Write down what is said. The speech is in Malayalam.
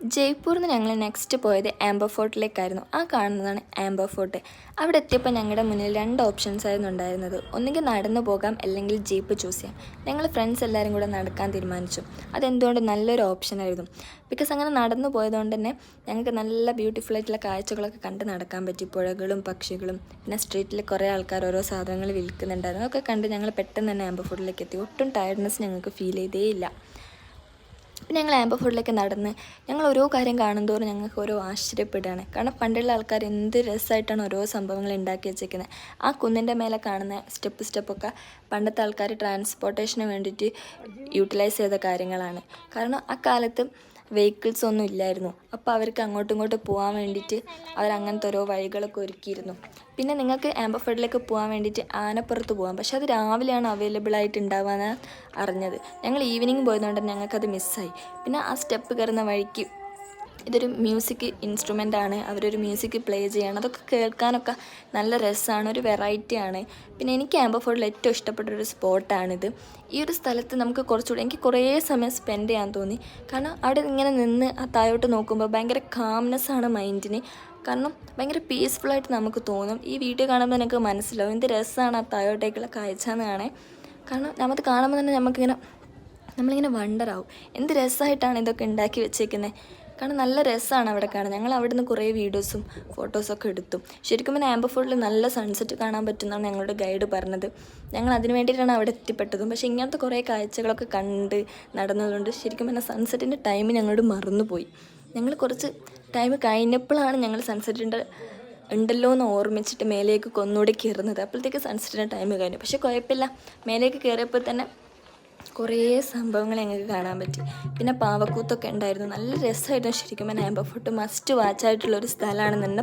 ജയ്പൂരിൽ നിന്ന് ഞങ്ങൾ നെക്സ്റ്റ് പോയത് ആംബർ ഫോർട്ടിലേക്കായിരുന്നു. ആ കാണുന്നതാണ് ആംബർ ഫോർട്ട്. അവിടെ എത്തിയപ്പോൾ ഞങ്ങളുടെ മുന്നിൽ 2 ഓപ്ഷൻസ് ആയിരുന്നു ഉണ്ടായിരുന്നത്. ഒന്നുകിൽ നടന്നു പോകാം, അല്ലെങ്കിൽ ജീപ്പ് ചൂസ് ചെയ്യാം. ഞങ്ങൾ ഫ്രണ്ട്സ് എല്ലാവരും കൂടെ നടക്കാൻ തീരുമാനിച്ചു. അതെന്തുകൊണ്ട് നല്ലൊരു ഓപ്ഷനായിരുന്നു. ബിക്കോസ് അങ്ങനെ നടന്നു പോയതുകൊണ്ട് തന്നെ ഞങ്ങൾക്ക് നല്ല ബ്യൂട്ടിഫുൾ ആയിട്ടുള്ള കാഴ്ചകളൊക്കെ കണ്ട് നടക്കാൻ പറ്റി. പുഴകളും പക്ഷികളും പിന്നെ സ്ട്രീറ്റിൽ കുറേ ആൾക്കാർ ഓരോ സാധനങ്ങൾ വിൽക്കുന്നുണ്ടായിരുന്നു. അതൊക്കെ കണ്ട് ഞങ്ങൾ പെട്ടെന്ന് തന്നെ ആംബർ ഫോർട്ടിലേക്ക് എത്തി. ഒട്ടും ടയർഡ്നെസ് ഞങ്ങൾക്ക് ഫീൽ ചെയ്തേയില്ല. പിന്നെ ഞങ്ങൾ ആംബർ ഫോർട്ടിലേക്ക് നടന്ന് ഞങ്ങൾ ഓരോ കാര്യം കാണുന്തോറും ഞങ്ങൾക്ക് ഓരോ ആശ്ചര്യപ്പെടുകയാണ്. കാരണം പണ്ടുള്ള ആൾക്കാർ എന്ത് രസമായിട്ടാണ് ഓരോ സംഭവങ്ങൾ ഉണ്ടാക്കി വെച്ചേക്കുന്നത്. ആ കുന്നിൻ്റെ മേലെ കാണുന്ന സ്റ്റെപ്പൊക്കെ പണ്ടത്തെ ആൾക്കാർ ട്രാൻസ്പോർട്ടേഷന് വേണ്ടിയിട്ട് യൂട്ടിലൈസ് ചെയ്ത കാര്യങ്ങളാണ്. കാരണം ആ കാലത്ത് വെഹിക്കിൾസ് ഒന്നും ഇല്ലായിരുന്നു. അപ്പോൾ അവർക്ക് അങ്ങോട്ടും ഇങ്ങോട്ടും പോകാൻ വേണ്ടിയിട്ട് അവരങ്ങനത്തെ ഓരോ വഴികളൊക്കെ ഒരുക്കിയിരുന്നു. പിന്നെ നിങ്ങൾക്ക് ആംബർ ഫോർട്ടിലേക്ക് പോകാൻ വേണ്ടിയിട്ട് ആനപ്പുറത്ത് പോകാം. പക്ഷെ അത് രാവിലെയാണ് അവൈലബിൾ ആയിട്ട് ഉണ്ടാവാന്ന് അറിഞ്ഞത്. ഞങ്ങൾ ഈവനിങ് പോയതുകൊണ്ട് ഞങ്ങൾക്കത് മിസ്സായി. പിന്നെ ആ സ്റ്റെപ്പ് കയറുന്ന വഴിക്ക് ഇതൊരു മ്യൂസിക് ഇൻസ്ട്രുമെൻ്റ് ആണ്. അവരൊരു മ്യൂസിക് പ്ലേ ചെയ്യണം. അതൊക്കെ കേൾക്കാനൊക്കെ നല്ല രസമാണ്, ഒരു വെറൈറ്റിയാണ്. പിന്നെ എനിക്ക് ആംബർ ഫോർട്ടിൽ ഏറ്റവും ഇഷ്ടപ്പെട്ടൊരു സ്പോട്ടാണിത്. ഈ ഒരു സ്ഥലത്ത് നമുക്ക് കുറച്ചുകൂടി എനിക്ക് കുറേ സമയം സ്പെൻഡ് ചെയ്യാൻ തോന്നി. കാരണം അവിടെ ഇങ്ങനെ നിന്ന് ആ താഴോട്ട് നോക്കുമ്പോൾ ഭയങ്കര കാംനെസ്സാണ് മൈൻഡിന്. കാരണം ഭയങ്കര പീസ്ഫുള്ളായിട്ട് നമുക്ക് തോന്നും. ഈ വീഡിയോ കാണുമ്പോൾ എനിക്ക് മനസ്സിലാവും എന്ത് രസമാണ് ആ താഴോട്ടേക്കുള്ള കാഴ്ച എന്ന് കാണാൻ. കാരണം നമുക്ക് കാണുമ്പോൾ തന്നെ നമ്മളിങ്ങനെ വണ്ടറാവും എന്ത് രസമായിട്ടാണ് ഇതൊക്കെ ഉണ്ടാക്കി വെച്ചേക്കുന്നത്. കാരണം നല്ല രസമാണ് അവിടെ കാണാൻ. ഞങ്ങൾ അവിടെ നിന്ന് കുറേ വീഡിയോസും ഫോട്ടോസൊക്കെ എടുത്തു. ശരിക്കും പിന്നെ ആംബർ ഫോർട്ടിൽ നല്ല സൺസെറ്റ് കാണാൻ പറ്റുമെന്നാണ് ഞങ്ങളുടെ ഗൈഡ് പറഞ്ഞത്. ഞങ്ങൾ അതിന് വേണ്ടിയിട്ടാണ് അവിടെ എത്തിപ്പെട്ടതും. പക്ഷേ ഇങ്ങനത്തെ കുറേ കാഴ്ചകളൊക്കെ കണ്ട് നടന്നതുകൊണ്ട് ശരിക്കും പിന്നെ സൺസെറ്റിൻ്റെ ടൈം ഞങ്ങളോട് മറന്നുപോയി. ഞങ്ങൾ കുറച്ച് ടൈം കഴിഞ്ഞപ്പോഴാണ് ഞങ്ങൾ സൺസെറ്റിൻ്റെ ഉണ്ടല്ലോ എന്ന് ഓർമ്മിച്ചിട്ട് മേലേക്ക് ഒന്നുകൂടി കയറുന്നത്. അപ്പോഴത്തേക്ക് സൺസെറ്റിൻ്റെ ടൈം കഴിഞ്ഞു. പക്ഷേ കുഴപ്പമില്ല, മേലേക്ക് കയറിയപ്പോൾ തന്നെ കുറേ സംഭവങ്ങൾ ഞങ്ങൾക്ക് കാണാൻ പറ്റി. പിന്നെ പാവക്കൂത്തൊക്കെ ഉണ്ടായിരുന്നു. നല്ല രസമായിരുന്നു. ശരിക്കും ആംബർ ഫോർട്ട് മസ്റ്റ് വാച്ച് ആയിട്ടുള്ളൊരു സ്ഥലമാണെന്ന് തന്നെ